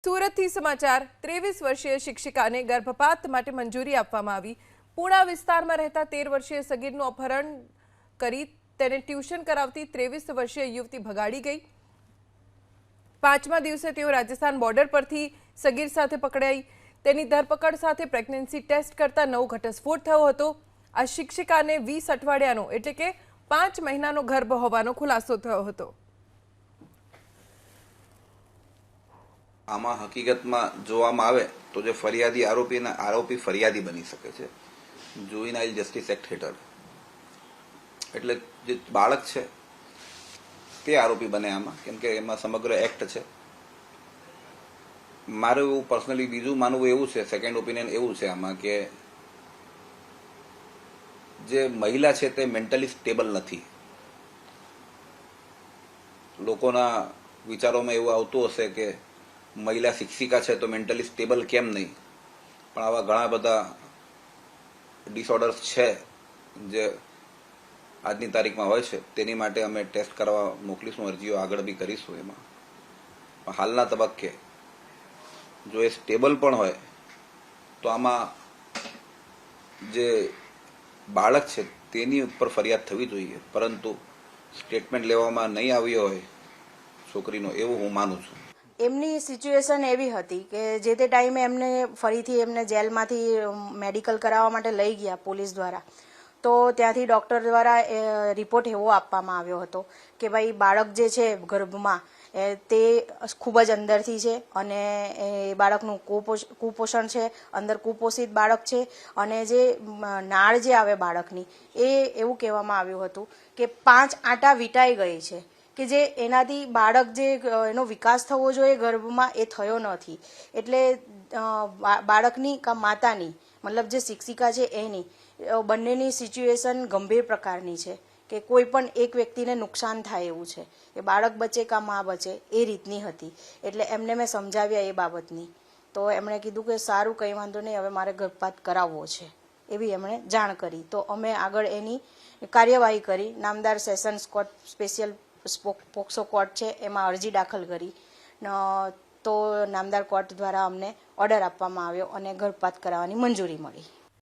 સુરતથી સમાચાર 23 વર્ષીય શિક્ષિકાને ગર્ભપાત માટે મંજૂરી આપવામાં આવી। પૂણા વિસ્તારમાં રહેતા 13 વર્ષીય સગીરનું અપહરણ કરી તેને ટ્યુશન કરાવતી 23 વર્ષીય યુવતી ભગાડી ગઈ। પાંચમા દિવસે તેઓ રાજસ્થાન બોર્ડર પરથી સગીર સાથે પકડાઈ। તેની ધરપકડ સાથે પ્રેગ્નન્સી ટેસ્ટ કરતા નવો ઘટસ્ફોટ થયો હતો। આ શિક્ષિકાને 20 અઠવાડિયાનો એટલે કે 5 મહિનાનો ગર્ભ હોવાનો ખુલાસો થયો હતો। આમાં હકીકતમાં જોવામાં આવે તો જે ફરિયાદી આરોપી ફરિયાદી બની શકે છે જુવેનાઇલ જસ્ટિસ એક્ટ હેઠળ। એટલે જે બાળક છે તે આરોપી બને આમાં, કેમ કે એમાં સમગ્ર એક્ટ છે। મારું એવું પર્સનલી બીજું માનવું એવું છે, સેકન્ડ ઓપિનિયન એવું છે આમાં કે જે મહિલા છે તે મેન્ટલી સ્ટેબલ નથી। લોકોના વિચારોમાં એવું આવતું હશે કે મહિલા શિક્ષિકા છે તો મેન્ટલી સ્ટેબલ કેમ નહીં, પણ આવા ઘણા બધા ડિસઓર્ડર્સ છે જે આજની તારીખમાં હોય છે। તેની માટે અમે ટેસ્ટ કરવા મોકલીશું, અરજીઓ આગળ બી કરીશું। એમાં હાલના તબક્કે જો એ સ્ટેબલ પણ હોય તો આમાં જે બાળક છે તેની ઉપર ફરિયાદ થવી જોઈએ, પરંતુ સ્ટેટમેન્ટ લેવામાં નહીં આવ્યો હોય છોકરીનો, એવું હું માનું છું। એમની સિચ્યુએશન એવી હતી કે જે તે ટાઈમે એમને ફરીથી એમને જેલમાંથી મેડિકલ કરાવવા માટે લઈ ગયા પોલીસ દ્વારા, તો ત્યાંથી ડૉક્ટર દ્વારા રિપોર્ટ એવો આપવામાં આવ્યો હતો કે ભાઈ બાળક જે છે ગર્ભમાં તે ખૂબ જ અંદરથી છે અને એ બાળકનું કુપોષણ છે, અંદર કુપોષિત બાળક છે અને જે નાળ જે આવે બાળકની એ એવું કહેવામાં આવ્યું હતું કે 5 આંટા વીંટાઈ ગઈ છે કે જે એનાથી બાળક જે એનો વિકાસ થવો જોઈએ ગર્ભમાં એ થયો નથી। એટલે બાળકની કે માતાની મતલબ જે શિક્ષિકા છે એની બંનેની સિચ્યુએશન ગંભીર પ્રકારની છે કે કોઈ પણ એક વ્યક્તિને નુકસાન થાય એવું છે કે બાળક બચે કે મા બચે એ રીતની હતી। એટલે એમને મેં સમજાવ્યા એ બાબતની, તો એમણે કીધું કે સારું કંઈ વાંધો નહીં, હવે મારે ગર્ભપાત કરાવવો છે એવી એમણે જાણ કરી। તો અમે આગળ એની કાર્યવાહી કરી, નામદાર sessions court special POCSO court છે એમાં અરજી દાખલ કરી, તો નામદાર કોર્ટ દ્વારા અમને ઓર્ડર આપવામાં આવ્યો અને ગર્ભપાત કરાવવાની મંજૂરી મળી।